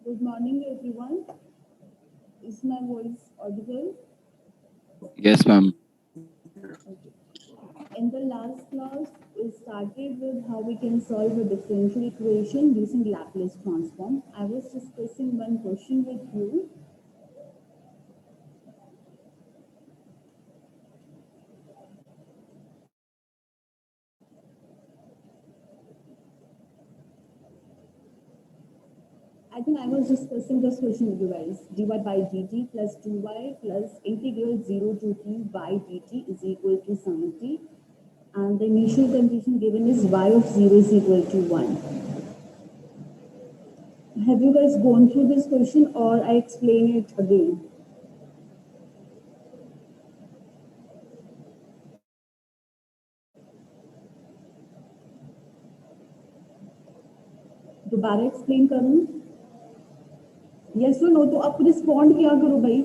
Good morning, everyone. Is my voice audible? Yes, ma'am. Okay. In the last class, we started with how we can solve a differential equation using Laplace transform. I was discussing one question with you. I think I was discussing this question with you guys. dy by dt plus 2y plus integral 0 to t by dt is equal to sin t. And the initial condition given is y of 0 is equal to 1. Have you guys gone through this question or I explain it again? दोबारा explain करूं? Yes और no? तो आप respond क्या करो भाई?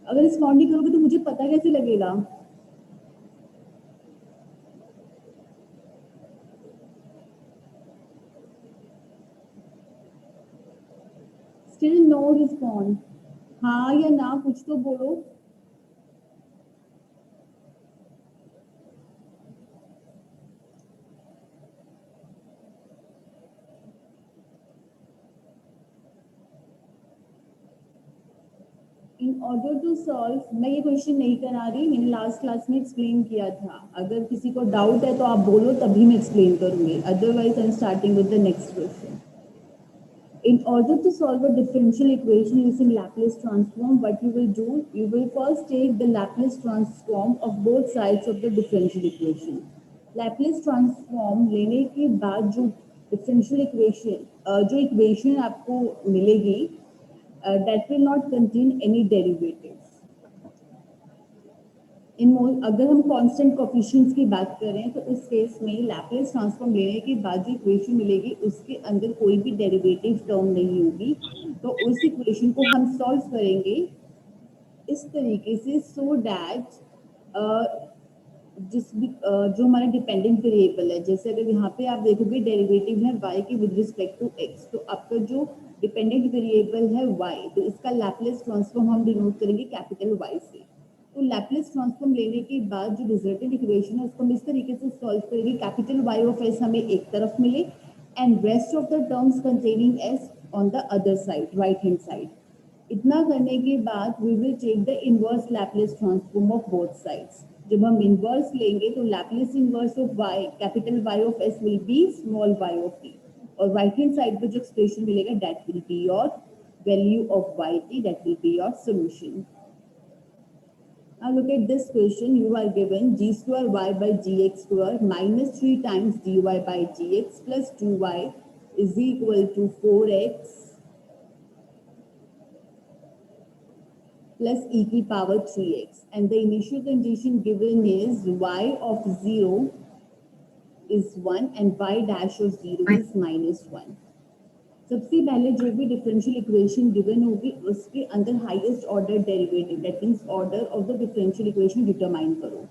अगर respond नहीं करोगे तो मुझे पता कैसे लगेगा? Still no respond. हाँ या ना कुछ तो बोलो. इन ऑर्डर टू सॉल्व, मैं ये क्वेश्चन नहीं करा रही, मैंने लास्ट क्लास में एक्सप्लेन किया था. अगर किसी को डाउट है तो आप बोलो, तभी मैं एक्सप्लेन करूंगी. Otherwise I am starting with the next question. In order to solve a differential equation using Laplace transform, what you will do, you will first take the Laplace transform of both sides of the differential equation. Laplace transform लेने के बाद जो differential equation, जो equation आपको मिलेगी, that will not contain any derivatives. अगर हम constant coefficients की बात करें तो उस केस में लैप्लेस ट्रांसफॉर्म लेने के बाद जो इक्वेशन मिलेगी उसके अंदर कोई भी डेरिवेटिव टर्म नहीं होगी. तो उस इक्वेशन को हम सॉल्व करेंगे इस तरीके से सो दैट जो हमारा डिपेंडेंट वेरिएबल है, जैसे अगर यहाँ पे आप देखोगे डेरिवेटिव है y के विद रिस्पेक्ट टू x, तो आपका जो डिपेंडेंट वेरिएबल है y, तो इसका लैप्लेस ट्रांसफॉर्म हम डिनोट करेंगे कैपिटल Y से. तो लैप्लेस ट्रांसफॉर्म लेने के बाद जो रिजल्टेंट इक्वेशन है उसको हम इस तरीके से सॉल्व करेंगे, कैपिटल Y ऑफ S हमें एक तरफ मिले and rest of the terms containing S on the other side, right hand side. इतना करने के बाद we will take the inverse Laplace transform of both sides. जब हम इनवर्स लेंगे तो Laplace inverse of y, capital Y of S will be small y of t, और right hand side पे जो एक्सप्रेशन मिलेगा that will be your value of yt, that will be your solution. Now look at this question. You are given g square y by gx square minus 3 times dy by dx plus 2y is equal to 4x plus e की power 3x, and the initial condition given is y of 0 is 1 and y dash of 0 is minus 1. सबसे पहले जो भी differential equation given होगी उसके अंदर highest order derivative that means order of the differential equation determine करो।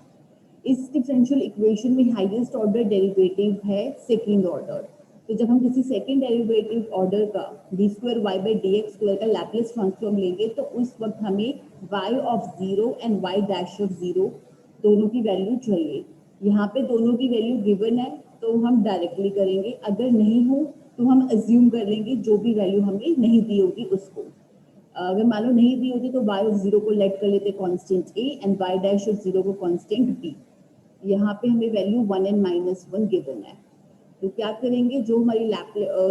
इस differential equation में हाईएस्ट ऑर्डर डेरिवेटिव है सेकंड ऑर्डर। तो जब हम किसी सेकंड डेरिवेटिव ऑर्डर का d square y by d x square का लैपलेस ट्रांसफॉर्म लेंगे तो उस वक्त हमें y of zero and y dash of zero दोनों की वैल्यू चाहिए। यहाँ पे दोनों की वैल्यू गिवन है तो हम डायरेक्टली करेंगे, अगर नहीं हो तो हम अज्यूम कर लेंगे जो भी वैल्यू हमें नहीं दी होगी उसको। अगर मान लो नहीं दी होती तो y ऑफ जीरो को लेट कर लेते constant a and y dash of zero को कांस्टेंट b। यहाँ पे हमें वैल्यू 1 एंड -1 गिवन है। तो क्या करेंगे, जो हमारी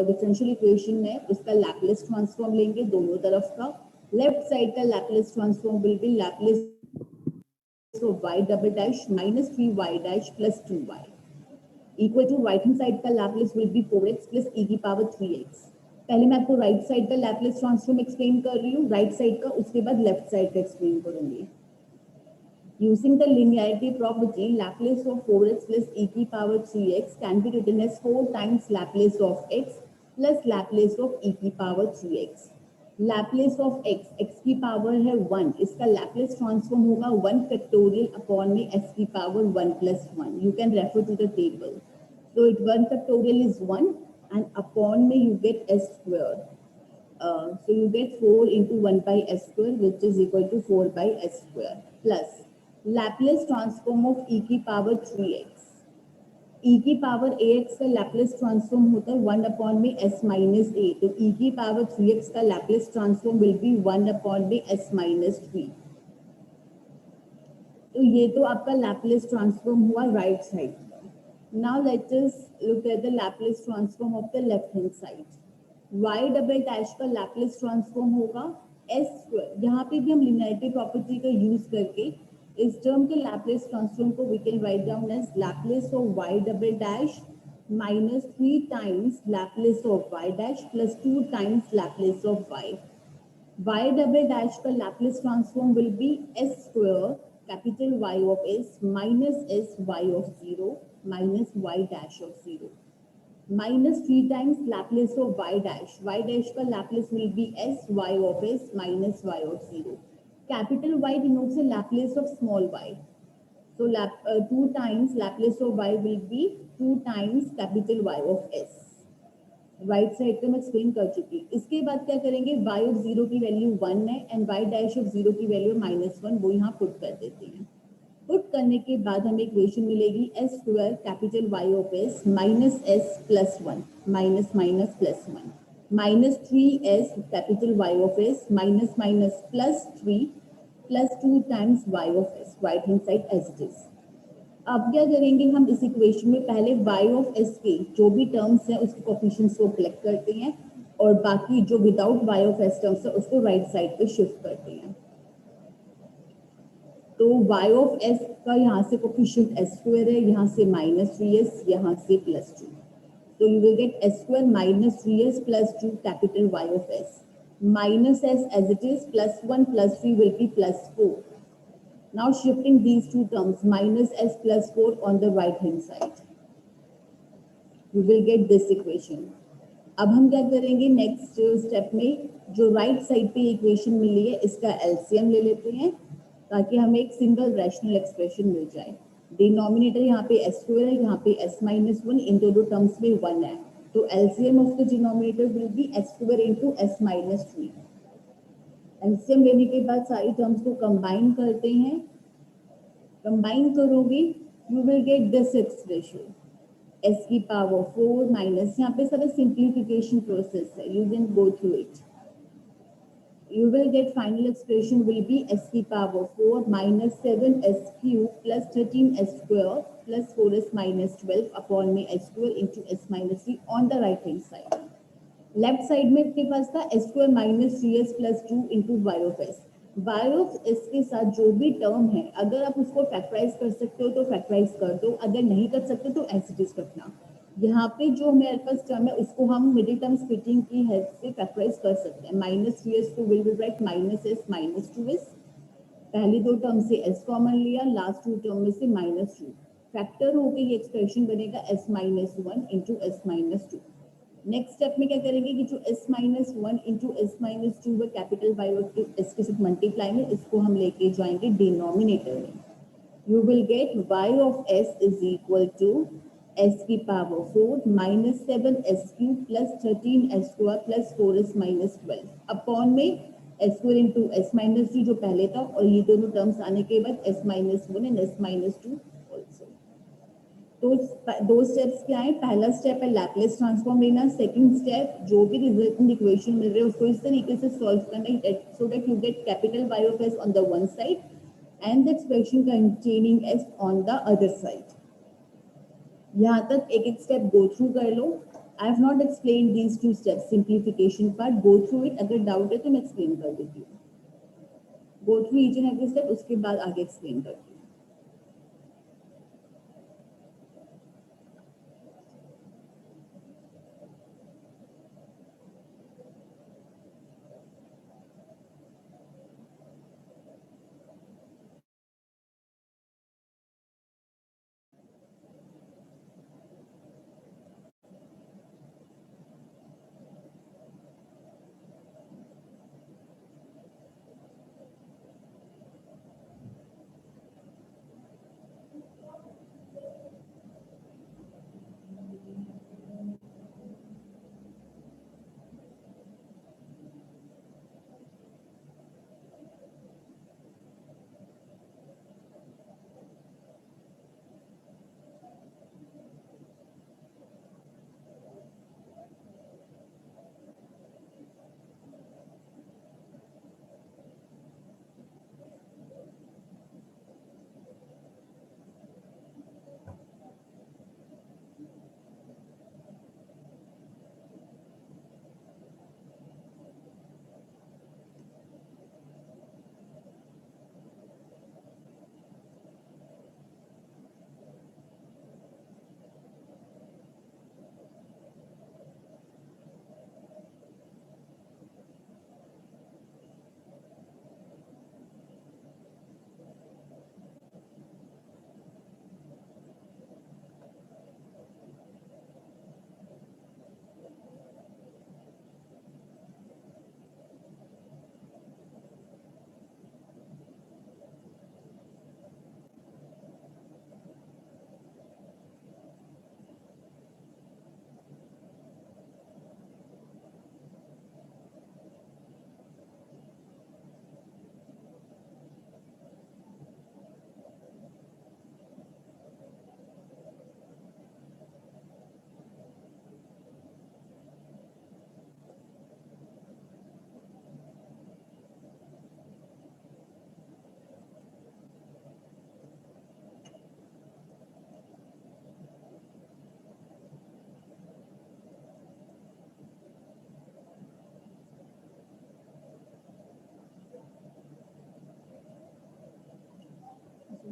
डिफरेंशियल इक्वेशन है उसका लैपलेस ट्रांसफॉर्म लेंगे दोनों तरफ का। लेफ्ट साइड का Laplace transform will be Laplace of y double dash minus 3y dash plus 2y equal to right hand side का Laplace will be 4x plus e की power 3x। पहले मैं आपको राइट साइड का Laplace transform explain कर रही हूँ, right side का, उसके बाद लेफ्ट साइड का एक्सप्लेन करूंगी। Using the linearity property, Laplace of 4x plus e की power 3x can be written as 4 times Laplace of x plus Laplace of e की power 3x. Laplace of x, x की power है 1, इसका Laplace transform होगा 1 factorial upon में s की power 1 plus 1. You can refer to the table. So it 1 factorial is 1 and upon में you get s square. So you get 4 into 1 by s square which is equal to 4 by s square plus Laplace transform of e की power 3x। e की power ax का Laplace transform होता है 1 upon में s minus a, तो e की power 3x का Laplace transform will B 1 upon में s माइनस 3। तो ये तो आपका लैपलेस ट्रांसफॉर्म हुआ राइट साइड का। Now let us look at the Laplace transform of the left hand side. y double dash का लैपलेस ट्रांसफॉर्म होगा s स्क्वायर। यहाँ पे भी हम लिनियरिटी प्रॉपर्टी का यूज करके इस टर्म के लैपलेस ट्रांसफॉर्म को we can write down as Laplace of y double dash minus 3 times Laplace of y dash plus 2 times Laplace of y। y double dash का Laplace transform will be s square capital Y of s minus s y of 0 minus y dash of 0 minus 3 times Laplace of y dash. Y dash का Laplace will be s y of s minus y of 0. Capital Y denotes the Laplace of small y. So 2 times Laplace of y will be 2 times capital Y of s. Right side पे मैं explain कर चुकी। इसके बाद क्या करेंगे, y of 0 की value 1 है एंड y डैश ऑफ 0 की वैल्यू -1, वो यहाँ पुट कर देते हैं। पुट करने के बाद हमें इक्वेशन मिलेगी s square capital Y of s minus s plus 1 minus minus plus 1 minus 3s capital Y of s minus minus plus 3 plus 2 times y of s right hand side as it is. अब क्या करेंगे, हम इस equation में पहले y of s के जो भी टर्म्स हैं उसके कोएफिशिएंट्स को कलेक्ट करते हैं और बाकी जो without y of s terms है उसको राइट साइड पे शिफ्ट करते हैं। तो y ऑफ s का यहाँ से कोएफिशिएंट s स्क्वायर है, यहाँ से -3s, यहाँ से +2, तो you will gate s square -3s +2 capital Y of s minus s as it is +1 +3 will be +4. Now shifting these two terms minus s +4 on the right hand side, you will get this equation. अब हम क्या करेंगे, next step में जो right side पे equation मिली है इसका LCM ले लेते हैं ताकि हमें एक सिंगल रैशनल एक्सप्रेशन मिल जाए। डिनोमिनेटर यहाँ पे s स्क्वायर है, यहाँ पे s -1, इन दोनों टर्म्स में 1 है, तो LCM of the denominator will be s square into s -3। LCM लेने के बाद सारी टर्म्स को कंबाइन करते हैं, कंबाइन करोगे you will get this expression s की पावर 4 माइनस, यहाँ पे सारा सिंप्लीफिकेशन प्रोसेस है, you can go through it. You will get final expression will be s की power 4 minus 7s cube plus 13s square plus 4s minus 12 upon में s square into s minus 3 on the right hand side. Left side में आपके पास था s square minus 3s plus 2 into y of s। y of s के साथ जो भी term है अगर आप उसको फैक्टराइज कर सकते हो तो फैक्टराइज कर दो, अगर नहीं कर सकते तो एज इट इज रखना। यहाँ पे जो मेरे पास टर्म है उसको हम मिडिल टर्म स्प्लिटिंग की हेल्प से फैक्टराइज कर सकते हैं। -3s को will be right -s minus 2s, पहली दो टर्म से s कॉमन लिया, लास्ट टू टर्म में से -2 फैक्टर होकर ये एक्सप्रेशन बनेगा s -1 into s -2। Next step में क्या करेंगे कि जो s minus one into S minus two व कैपिटल वाई और एस के साथ मल्टीप्लाई में इसको हम लेके जाएंगे डिनोमिनेटर में. You will get y of s is equal to s की power 4 minus 7s cube plus 13s square plus 4s minus 12 upon में s square into s minus 2 जो पहले था और ये दोनों टर्म्स आने के बाद s minus 1 and s minus 2 also. तो दो स्टेप्स क्या है. पहला स्टेप है लैपलेस ट्रांसफॉर्म लेना. सेकंड स्टेप जो भी रिजल्टेंट इक्वेशन मिल रहे हैं उसको इस तरीके से सॉल्व करना so that you get capital y of s on the one side and the expression containing s on the other side. यहाँ तक एक एक स्टेप गो थ्रू कर लो. I have not explained these two steps simplification part. Go through it. अगर doubt है तो मैं explain कर देती हूँ. Go through each and every step. उसके बाद आगे एक्सप्लेन करती हूँ.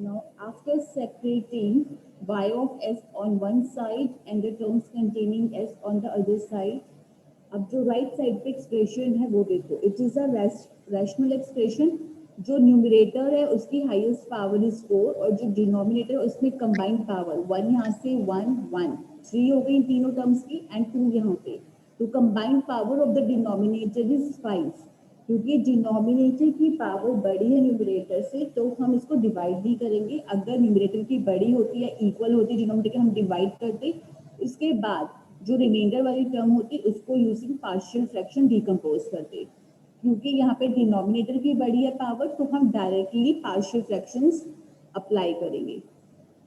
Now, after separating y of s on one side and the terms containing s on the other side, अब जो राइट साइड पे एक्सप्रेशन है वो देखो. It is a rational expression. जो न्यूमरेटर है उसकी हाईएस्ट पावर इज 4 और जो डिनोमिनेटर है उसमें कंबाइंड पावर 1 यहाँ से 1 1 3 हो गई तीनों टर्म्स की एंड 2 यहाँ पे. तो combined power of the denominator is 5. क्योंकि डिनोमिनेटर की पावर बड़ी है न्यूमरेटर से तो हम इसको डिवाइड भी करेंगे. अगर न्यूमरेटर की बड़ी होती है इक्वल होती डिनोमिनेटर हम डिवाइड करते. उसके बाद जो रिमाइंडर वाली टर्म होती उसको यूजिंग पार्शियल फ्रैक्शन डिकम्पोज करते. क्योंकि यहाँ पे डिनोमिनेटर की बड़ी है पावर तो हम डायरेक्टली पार्शियल फ्रैक्शंस अप्लाई करेंगे.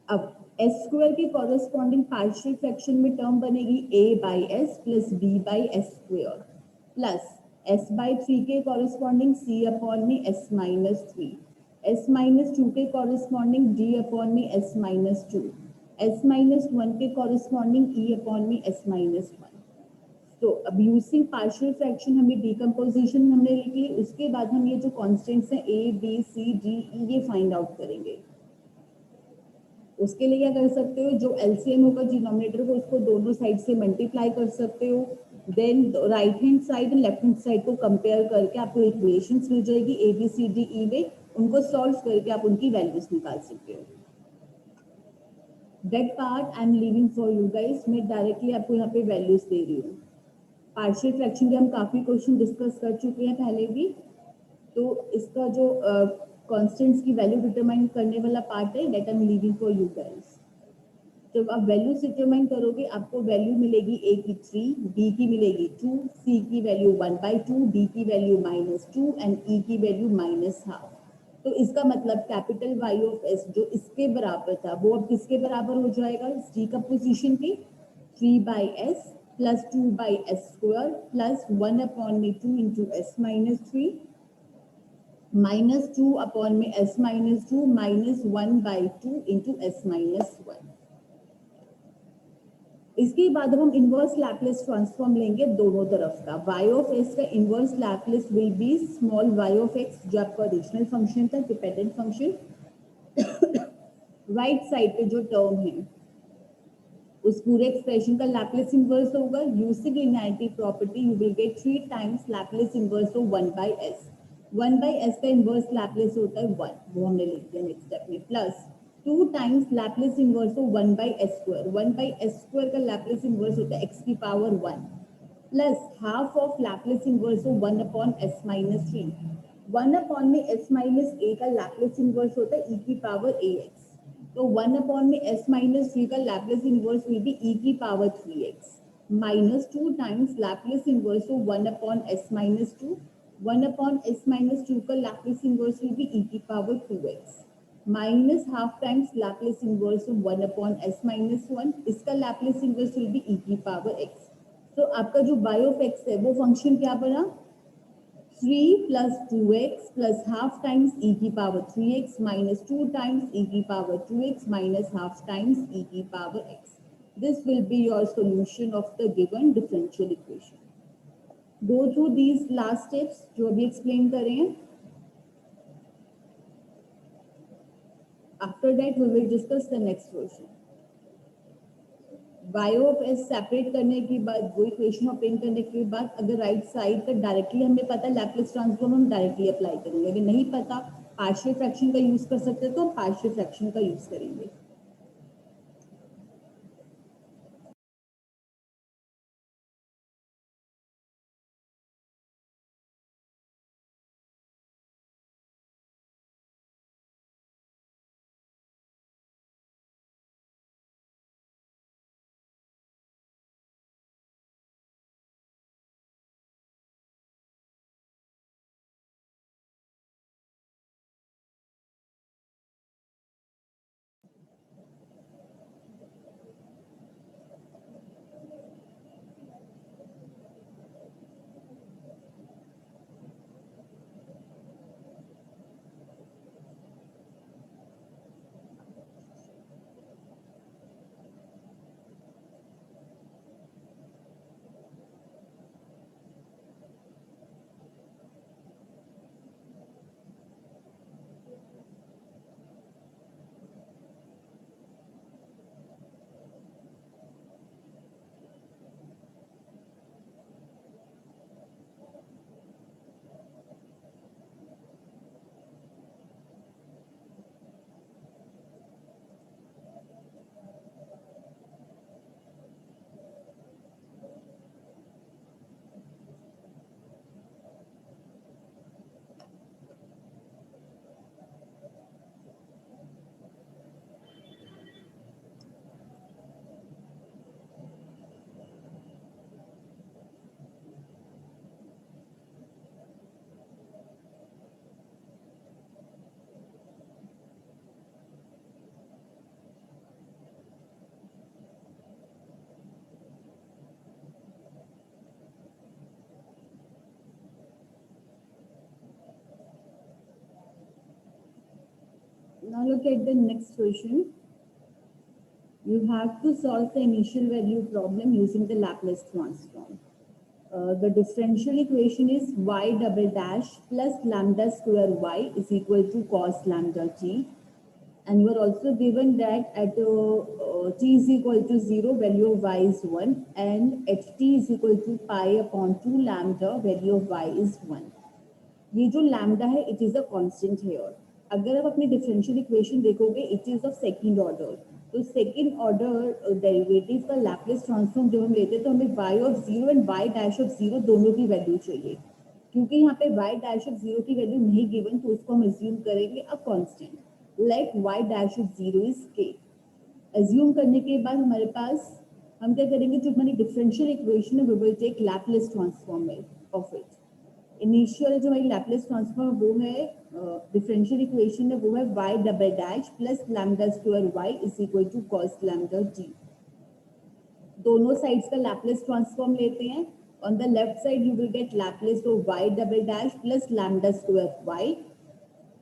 अब एस स्क्वायर के कॉरेस्पॉन्डिंग पार्शियल फ्रैक्शन में टर्म बनेगी a by S plus b by S square plus s by 3 के कॉरेस्पॉन्डिंग c अपॉन में s माइनस 3, s माइनस 2 के कॉरेस्पॉन्डिंग d अपॉन में s minus 2, s minus 1 के corresponding e upon में s minus 1. तो अब using partial fraction हमें decomposition हमने लिख ली. उसके बाद हम ये जो कॉन्स्टेंट्स हैं a b c d e ये फाइंड आउट करेंगे. उसके लिए क्या कर सकते हो, जो एलसीएम होगा डिनोमिनेटर को उसको दोनों साइड से मल्टीप्लाई कर सकते हो. Then right hand side and left hand side को कंपेयर करके आपको इक्वेशंस मिल जाएगी A B C D E में. उनको सॉल्व करके आप उनकी वैल्यूज निकाल सकते हो. That part I am leaving for you guys. मैं डायरेक्टली आपको यहाँ पे वैल्यूज दे रही हूँ. पार्शियल फ्रैक्शन के हम काफी क्वेश्चन डिस्कस कर चुके हैं पहले भी, तो इसका जो कांस्टेंट्स की वैल्यू डिटरमाइन करने वाला पार्ट है that I am leaving for you guys. जब आप वैल्यू डिटरमाइन करोगे आपको वैल्यू मिलेगी ए की 3, बी की मिलेगी 2, सी की वैल्यू 1/2, डी की वैल्यू -2 एंड ई की वैल्यू -12। तो इसका मतलब कैपिटल वाई ऑफ एस जो इसके बराबर था वो अब किसके बराबर हो जाएगा, डी का पोजीशन पे 3/s plus 2/s² plus 1/2 into s -3 -2 upon में s -2 -1/2 इंटू s -1। इसके बाद हम इनवर्स लैपलेस ट्रांसफॉर्म लेंगे दोनों तरफ का। y ऑफ s का inverse Laplace will be small y of x जो आपका ओरिजिनल फंक्शन था, डिपेंडेंट फंक्शन। राइट साइड पे जो टर्म है उस पूरे एक्सप्रेशन का लैपलेस इनवर्स होगा। Using linearity property you will gate 3 times Laplace inverse of 1/s। 1/s का इनवर्स लैपलेस होता है 1, वो हमने लिख दिया नेक्स्ट स्टेप में, plus 2 times Laplace inverse of 1/s²। 1/s² का लैपलेस इनवर्स होता है x की power 1 plus half of Laplace inverse of 1/s -3। 1 में s - a का लैपलेस इनवर्स होता है e की पावर ax। तो 1 में s -3 का Laplace inverse will B e की power 3x minus 2 times Laplace inverse of 1/s -2। 1/s -2 का Laplace inverse will B e की power 2x minus half times Laplace inverse of 1/s -1। इसका Laplace inverse will B e की power x। तो आपका जो y of x है वो function क्या बना, 3 plus 2x plus half times e की power 3x minus 2 times e की power 2x minus half times e की power x. This will be your solution of the given differential equation. Go through these last steps जो अभी explain कर रहे हैं. After that we will discuss the next question. y of s separate करने के बाद वो इक्वेशन ऑब्टेन करने के बाद अगर राइट साइड का डायरेक्टली हमें पता है लैपलेस ट्रांसफॉर्म हम डायरेक्टली अप्लाई करेंगे, अगर नहीं पता पार्शियल फ्रैक्शन का यूज कर सकते हैं तो पार्शियल फ्रैक्शन का यूज करेंगे। Now look at the next question. You have to solve the initial value problem using the Laplace transform. The differential equation is y double dash plus lambda square y is equal to cos lambda t. And you are also given that at t is equal to 0, value of y is 1, and at t is equal to pi upon 2 lambda, value of y is 1. ये जो lambda है it is a constant here. अगर आप अपनी differential equation देखोगे it is of second order, तो second order derivative का Laplace transform जब हम लेते हैं तो हमें y of 0 and y dash of 0 दोनों की वैल्यू चाहिए। क्योंकि यहाँ पे y डैश ऑफ 0 की वैल्यू नहीं गिवन तो उसको हम अज्यूम करेंगे a constant like y dash of 0 is k। Assume करने के बाद हमारे पास हम क्या करेंगे, जो हमारी डिफरेंशियल इक्वेशन है we will take Laplace transform of it. Initial जो हमारी लैप्लेस ट्रांसफॉर्म वो है डिफरेंशियल इक्वेशन है वो है y double dash plus lambda square y is equal to cos lambda t। दोनों साइड्स का लैप्लेस ट्रांसफॉर्म लेते हैं। On the left side you will get Laplace of y double dash plus lambda square y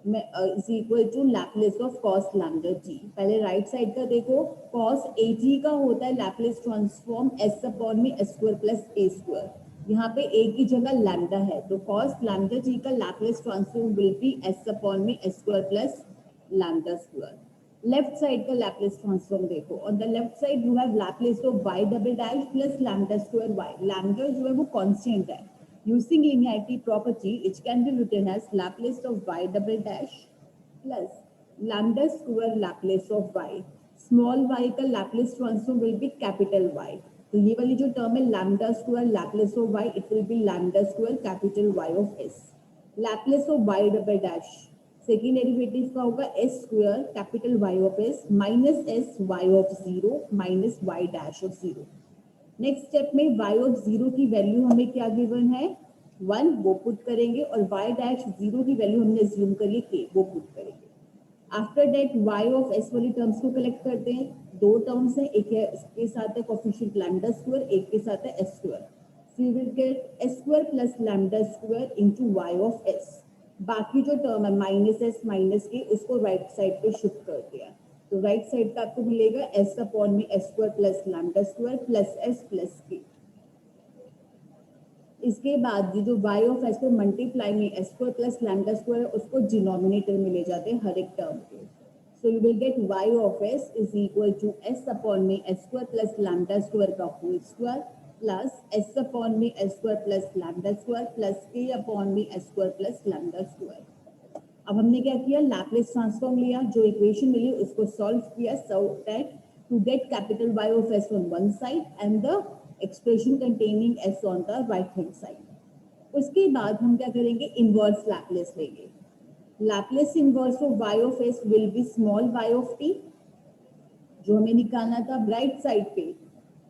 is equal to Laplace of cos lambda t। पहले right side का देखो, cos at का होता है Laplace transform s upon में s square plus a square. यहाँ पे a की जगह लैम्डा है तो cos लैम्डा t का Laplace transform will be s upon में s square plus lambda square. Left side का लैप्लेस ट्रांसफॉर्म देखो, on the left side you have Laplace of y double dash plus lambda square y। Lambda जो है वो constant है। Using linearity property, it can be written as Laplace of y double dash plus lambda square Laplace of y. Small y का Laplace transform will be capital Y. तो ये वाली जो term है lambda square Laplace of y, it will be lambda square capital Y of s. Laplace of y double dash second derivative का होगा s square capital Y of s minus s y of 0 minus y dash of 0। Next step में y of 0 की value हमें क्या given है 1, वो put करेंगे और y डैश 0 की वैल्यू हमने अज्यूम करी k, वो पुट करेंगे। After that y of s वाली टर्म्स को कलेक्ट करते हैं। दो टर्म्स हैं, एक है के साथ है कोफिशिएंट लैम्डा स्क्वायर, एक के साथ है s square. So you will gate s square plus lambda square into y of s। बाकी जो टर्म है माइनस s माइनस k उसको राइट साइड पे शिफ्ट कर दिया तो राइट साइड का आपको मिलेगा s अपॉन में s square plus lambda square plus s plus k। इसके बाद जो y ऑफ s को मल्टीप्लाई में s square plus lambda square उसको डिनोमिनेटर में ले जाते हैं हर एक टर्म के। So you will get y of s is equal to s upon में s square plus lambda square का whole square plus s upon में s square plus lambda square plus k upon में s square plus lambda square. अब हमने क्या किया, Laplace transform लिया, जो इक्वेशन मिली उसको सॉल्व किया so that to get capital Y of s on one side and the expression containing s on the right hand side. उसके बाद हम क्या करेंगे, इनवर्स लैप्लेस लेंगे। Laplace inverse of y of s will be small y of t, जो हमें निकालना था राइट साइड पे।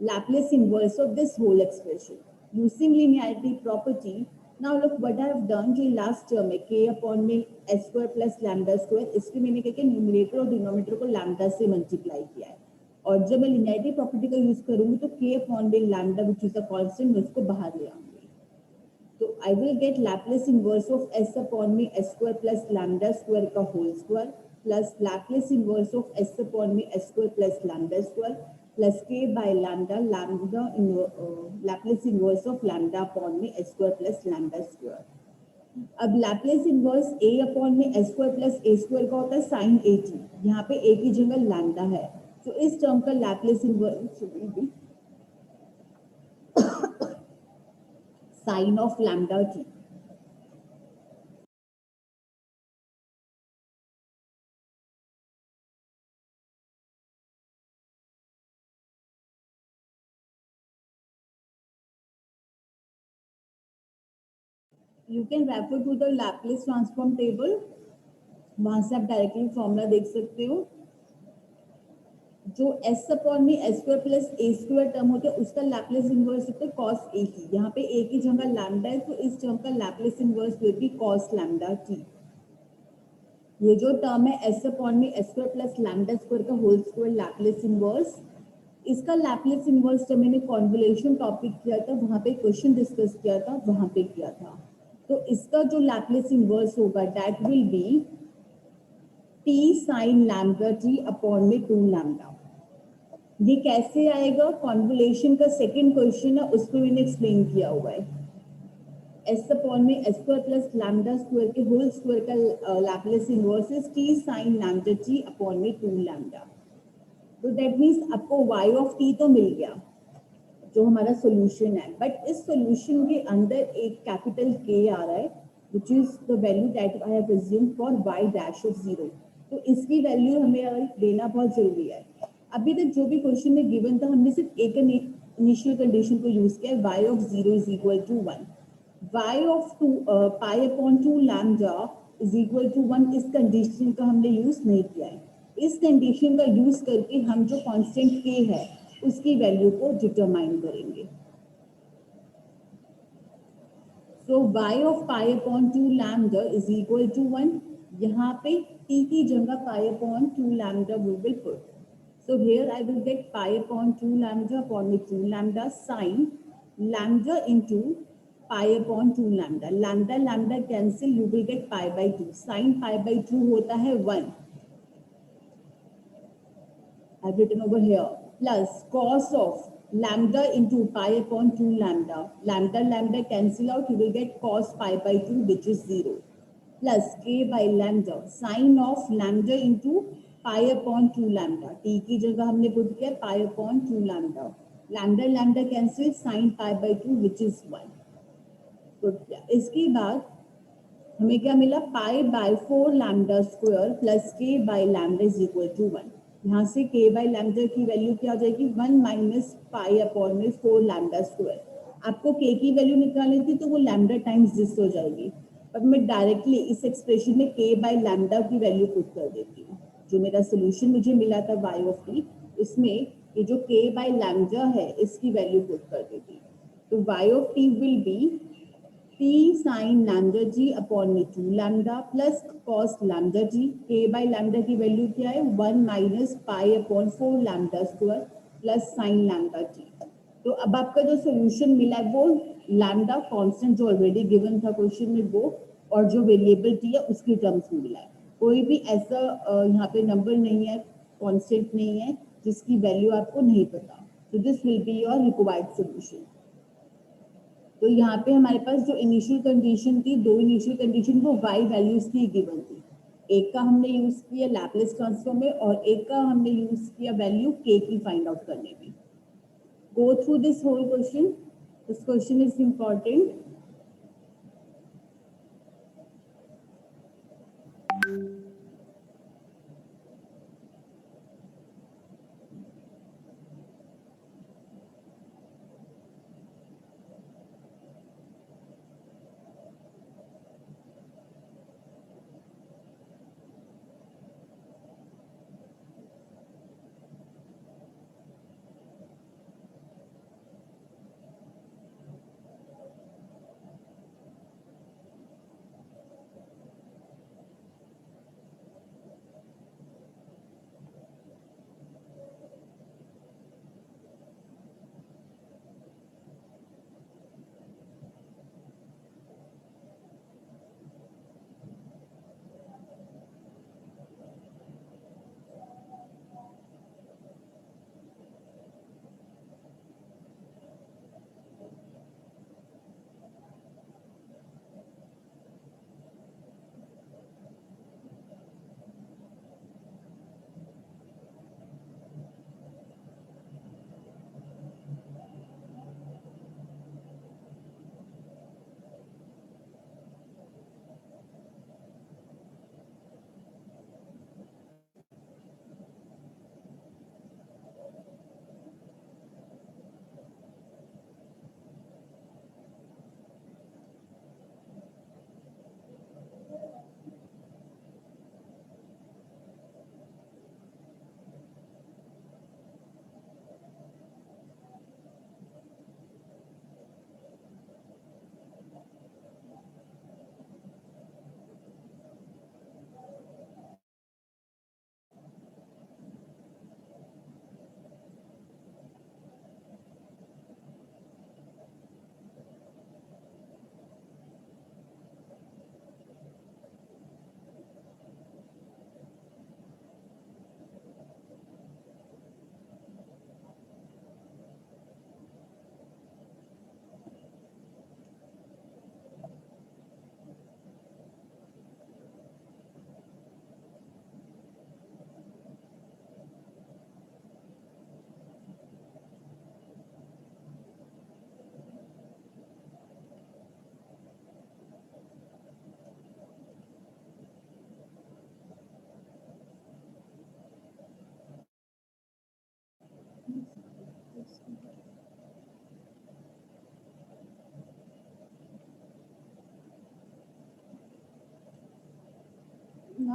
Laplace inverse of this whole expression using linearity property. Now look what I have done, जो last term है k upon में s square plus lambda square, इसके मैंने क्या किया, न्यूमरेटर और डिनोमिनेटर को लैम्डा से मल्टीप्लाई किया है। और जब मैं लिनियरिटी प्रॉपर्टी का यूज करूंगी तो k अपॉन में lambda which is a constant मैं उसको बाहर ले आऊंगी। तो I will get Laplace inverse of s upon में s square plus lambda square का whole square plus Laplace inverse of s upon में s square plus lambda square plus k by lambda lambda Laplace inverse of lambda upon में s square plus lambda square. अब Laplace inverse a upon में s square plus a square का होता है sign a t, यहाँ पे a की जगह लैम्डा है तो इस टर्म का Laplace inverse will be sine of lambda t। You can refer to the Laplace transform table, वहां से आप डायरेक्टली फॉर्मूला देख सकते हो। जो s अपॉन में s square plus a square term होता है उसका लैप्लेस इनवर्स होता है cos a t। यहाँ पे a की जगह लैम्डा है तो इस टर्म का Laplace inverse will B cos lambda t। ये जो टर्म है s अपॉन में s square plus lambda square का होल स्क्वायर लैप्लेस इनवर्स, इसका लैप्लेस इनवर्स जब मैंने कॉन्वोल्यूशन टॉपिक किया था वहां पे क्वेश्चन डिस्कस किया था, वहां पे किया था। तो इसका जो लैप्लेस इनवर्स होगा that will be t sign lambda t upon में 2 लैम्डा। ये कैसे आएगा, कॉन्वोल्यूशन का सेकंड क्वेश्चन है उसको मैंने एक्सप्लेन किया हुआ है। s अपॉन में s square plus lambda square के होल स्क्वायर का Laplace inverse is t sign lambda t upon में 2 लैम्डा। तो दैट मींस आपको y ऑफ t तो मिल गया जो हमारा सॉल्यूशन है, बट इस सॉल्यूशन के अंदर एक कैपिटल k आ रहा है which is the value that I have assumed for y dash of 0। तो इसकी वैल्यू हमें देना बहुत जरूरी है। अभी तक जो भी क्वेश्चन में गिवन था हमने सिर्फ एक इनिशियल कंडीशन को यूज किया, y of 0 is equal to 1, y of 2 pi upon 2 lambda is equal to 1, इस कंडीशन का हमने यूज नहीं किया है। इस कंडीशन का यूज करके हम जो कांस्टेंट k है उसकी वैल्यू को डिटरमाइन करेंगे। So y of pi upon 2 lambda is equal to 1. यहाँ पे t की जगह pi upon 2 lambda we will put. So here I will get pi upon 2 lambda upon with 2 lambda sine lambda into pi upon 2 lambda. Lambda lambda cancel, you will get pi by 2. Sine pi by 2 होता है 1. I've written over here, plus cos of lambda into pi upon 2 lambda. Lambda lambda cancel out, you will get cos pi by 2, which is 0, plus k by lambda sine of lambda into pi upon 2 lambda. t की जगह हमने put किया pi upon 2 lambda. Lambda lambda cancel, sine pi by 2, which is 1. तो इसके बाद हमें क्या मिला, pi by 4 lambda square plus k by lambda is equal to 1। यहाँ से के बाय लैम्डा की वैल्यू क्या हो जाएगी, 1 माइनस पाई अपॉन में 4 लैम्डा स्क्वायर। आपको के की वैल्यू निकालनी थी तो वो लैम्डा टाइम्स दिस हो जाएगी, पर मैं डायरेक्टली इस एक्सप्रेशन में के बाय लैम्डा की वैल्यू पुट कर देती हूँ। जो मेरा सोल्यूशन मुझे मिला था वाई ऑफ टी, उसमें ये जो के बाय लैम्डा है इसकी वैल्यू पुट कर देती हूँ। तो y of t will be t sin lambda g upon में 2 lambda plus cos lambda g। k by lambda की वैल्यू क्या है, 1 minus pi upon 4 lambda square plus sin lambda t। तो अब आपका जो सोल्यूशन मिला है वो लैम्डा कांस्टेंट जो ऑलरेडी गिवन था क्वेश्चन में वो, और जो वेरिएबल टी है उसकी टर्म्स में मिला है। कोई भी ऐसा यहाँ पे नंबर नहीं है, कांस्टेंट नहीं है जिसकी वैल्यू आपको नहीं पता। तो this will be your required solution. तो यहाँ पे हमारे पास जो इनिशियल कंडीशन थी, दो इनिशियल कंडीशन वो y वैल्यूज की गिवन थी। एक का हमने यूज किया लैप्लेस ट्रांसफॉर्म में और एक का हमने यूज किया वैल्यू k की फाइंड आउट करने में। Go through this whole question, this question is important.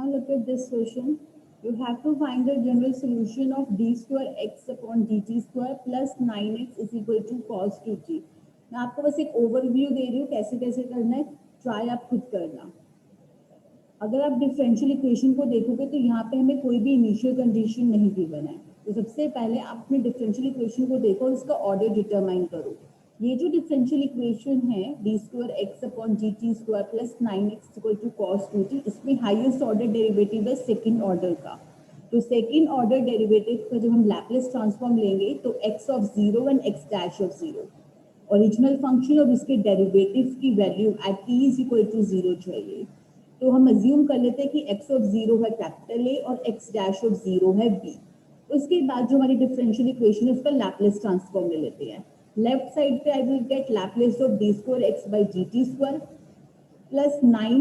Now look at this question. You have to find the general solution of d square x upon dt square plus 9x is equal to cos 2t. मैं आपको बस एक overview दे रही हूँ कैसे कैसे करना है, ट्राई आप खुद करना। अगर आप डिफरेंशियल इक्वेशन को देखोगे तो यहाँ पे हमें कोई भी इनिशियल कंडीशन नहीं गिवन है। तो सबसे पहले आप अपने डिफरेंशियल इक्वेशन को देखो और उसका ऑर्डर डिटरमाइन करो। ये जो डिफरेंशियल इक्वेशन है d square x upon g t square plus 9x equal to cos 2t, इसमें हाईएस्ट ऑर्डर डेरिवेटिव है सेकंड ऑर्डर का। तो सेकंड ऑर्डर डेरिवेटिव का जब हम लैप्लेस ट्रांसफॉर्म लेंगे तो x of 0 and x dash of 0 original function और उसके डेरिवेटिव की value at t is equal to 0 चाहिए। तो हम अज्यूम कर लेते हैं कि x ऑफ 0 है कैपिटल A और x डैश ऑफ 0 है B। उसके बाद जो हमारी डिफरेंशियल इक्वेशन है उसका लैप्लेस ट्रांसफॉर्म ले लेते हैं। लेफ्ट साइड पे I will get Laplace of d square x by gt square plus 9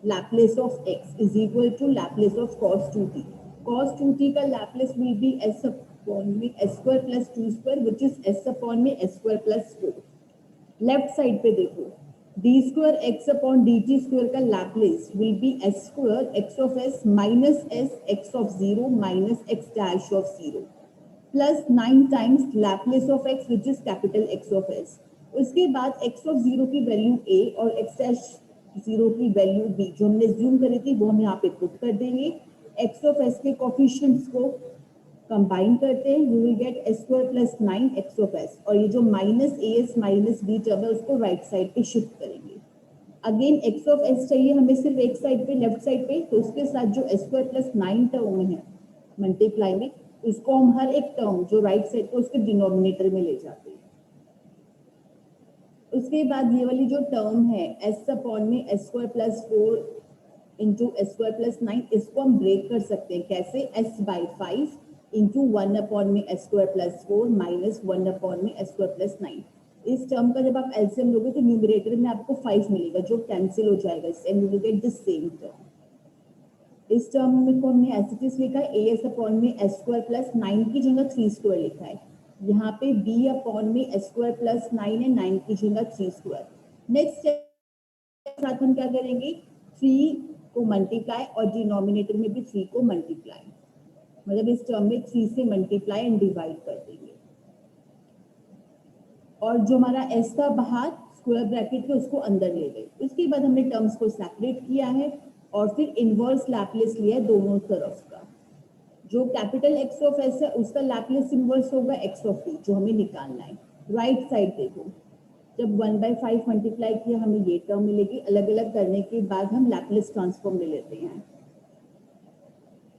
Laplace of x is equal to Laplace of cos 2t। cos 2t का Laplace will be s upon में s square plus 2 square which is s upon में s square plus 4। Left side पे देखो d square x upon d t square का Laplace will be s square x of S minus S x of 0 minus x dash of 0 plus 9 times Laplace of x which is capital x of S. उसके बाद x of 0 की value ए और x dash 0 की value B जो हमने ज्यूम करी थी वो हम यहाँ पे पुट कर देंगे। एक्स ऑफ एस के कोफिशिएंट्स को कंबाइन करते हैं, you will get s square plus 9 x of s और ये जो minus a s minus b term है उसको राइट साइड पे शिफ्ट करेंगे। अगेन एक्स ऑफ एस चाहिए हमें सिर्फ एक साइड पे लेफ्ट साइड पे, तो उसके साथ जो एस स्क्वायर प्लस 9 टर्म है मल्टीप्लाई में उसको हम हर एक टर्म जो राइट साइड को उसके डिनोमिनेटर में ले जाते हैं। उसके बाद ये वाली जो टर्म है एस अपॉन में S square plus 4 into S square plus 9 इसको हम ब्रेक कर सकते हैं कैसे, एस बाई 5 इंटू 1 अपॉन में S square plus 4 minus 1 upon में एस स्क्वायर प्लस 9। इस टर्म का जब आप एलसीएम लोगे तो न्यूमरेटर में आपको 5 मिलेगा जो कैंसिल हो जाएगा and you will get the same term. इस टर्म में को हमने एस इट इज लिखा है ए एस अपॉन में एस स्क्वायर प्लस 9 की जगह 3 स्क्वायर लिखा है। यहाँ पे बी अपॉन में एस स्क्वायर प्लस 9 है 9 की जगह 3 स्क्वायर। नेक्स्ट साथ हम क्या करेंगे 3 को मल्टीप्लाई और डिनोमिनेटर में भी 3 को मल्टीप्लाई, मतलब इस टर्म में 3 से मल्टीप्लाई एंड डिवाइड कर देंगे और जो हमारा एस था बाहर स्क्वायर ब्रैकेट के उसको अंदर ले गए। उसके बाद हमने टर्म्स को सेपरेट किया है और फिर इनवर्स लैप्लेस लिया है दोनों तरफ का। जो कैपिटल एक्स ऑफ एस है उसका लैप्लेस इनवर्स होगा एक्स ऑफ टी जो हमें निकालना है। राइट साइड देखो जब 1/5 मल्टीप्लाई किया हमें ये टर्म मिलेगी, अलग अलग करने के बाद हम लैप्लेस ट्रांसफॉर्म ले लेते हैं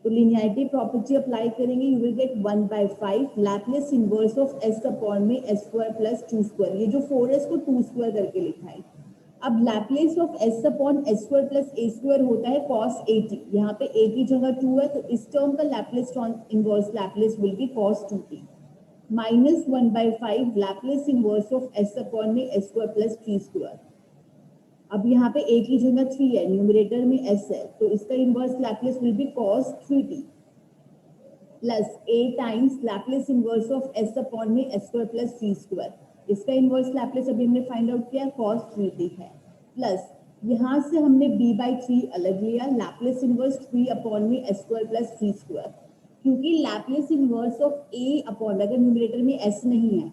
तो लिनियरिटी प्रॉपर्टी अप्लाई करेंगे, you will gate 1/5 Laplace inverse of S upon में एस स्क्वायर प्लस 2 स्क्वायर। ये जो 4s को 2 स्क्वायर करके लिखा है। अब Laplace of S upon S square plus A square होता है cos 80, यहाँ पे a की जगह 2 है तो इस टर्म का Laplace inverse Laplace will B cos 2t minus 1/5 Laplace inverse of S upon में एस स्क्वायर प्लस 3 स्क्वायर। अब यहाँ पे a की जगह 3 है, न्यूमरेटर में s है तो इसका inverse Laplace will B cos 3t plus a times Laplace inverse of s upon में s स्क्वायर प्लस 3 स्क्वायर। इसका इनवर्स लैप्लेस अभी हमने फाइंड आउट किया cos 3t है प्लस यहाँ से हमने b/3 अलग लिया, लैप्लेस इनवर्स 3 अपॉन में s स्क्वायर प्लस 3 स्क्वायर। क्योंकि Laplace inverse of a upon अगर न्यूमरेटर में s नहीं है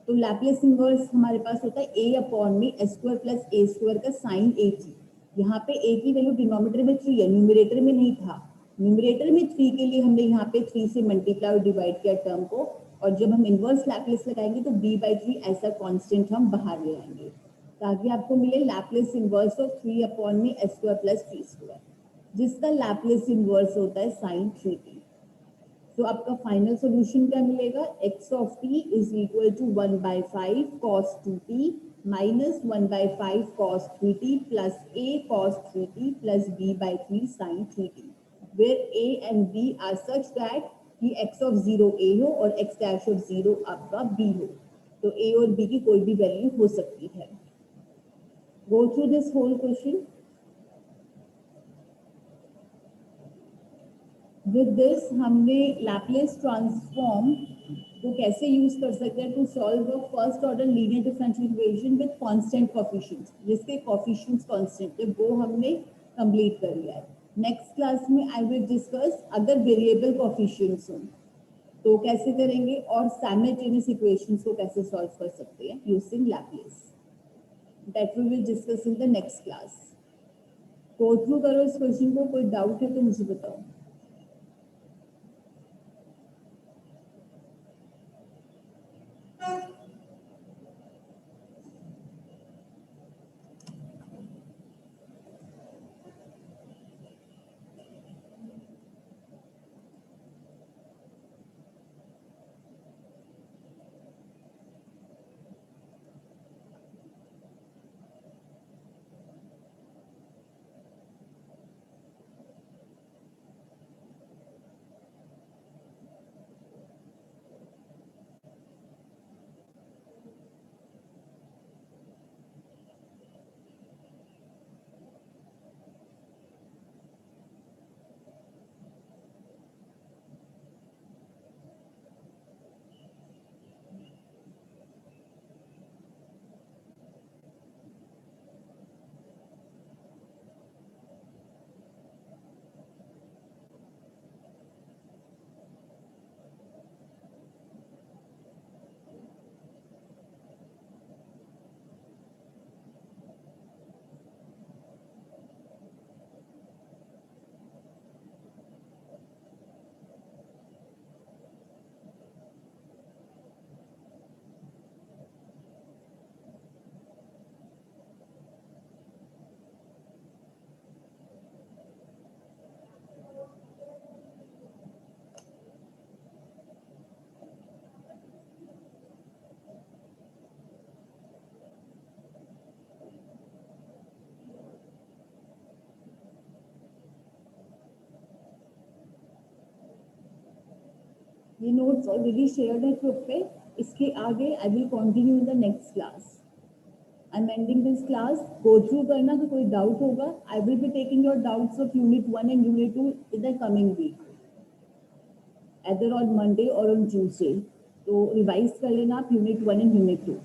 तो लैप्लेस इनवर्स हमारे पास होता है a अपॉन में एस स्क्वायर प्लस ए स्क्वायर का साइन ए टी। यहाँ पे a की वैल्यू डिनोमिनेटर में 3 है, न्यूमरेटर में नहीं था। न्यूमरेटर में 3 के लिए हमने यहाँ पे 3 से मल्टीप्लाई और डिवाइड किया टर्म को और जब हम इनवर्स लैप्लेस लगाएंगे तो b/3 ऐसा कांस्टेंट हम बाहर ले आएंगे ताकि आपको मिले लैप्लेस इनवर्स ऑफ 3 अपॉन में एस स्क्वायर प्लस 3 स्क्वायर जिसका लैप्लेस इनवर्स होता है साइन 3t। तो आपका फाइनल सोल्यूशन क्या मिलेगा, x of t is equal to 1/5 cos 2t minus 1/5 cos 3t plus a cos 3t plus b/3 sin 3t where a and b are such that कि x of 0 a हो और x dash of 0 आपका b हो, तो a और b की कोई भी वैल्यू हो सकती है। Go through this whole question. With this हमने लैप्लेस ट्रांसफॉर्म को कैसे यूज कर सकते हैं to solve a first order linear differential equation with constant coefficients, जिसके कोएफिशिएंट्स कांस्टेंट है वो हमने कंप्लीट कर लिया है। नेक्स्ट क्लास में आई विल डिस्कस अगर वेरिएबल कोफिशिएंट्स हो तो कैसे करेंगे और साइमल्टेनियस इक्वेशंस को कैसे सॉल्व कर सकते हैं using Laplace, that we will discuss in the next class. Go through करो इस क्वेश्चन को, कोई डाउट है तो मुझे बताओ। ये नोट्स ऑलरेडी शेयर्ड है ग्रुप पे, इसके आगे I will continue in the next class. I am ending this class, go through करना, तो कोई डाउट होगा I will be taking your doubts of unit 1 and unit 2 in the coming week, either on Monday or on Tuesday, तो revise कर लेना आप unit 1 and unit 2।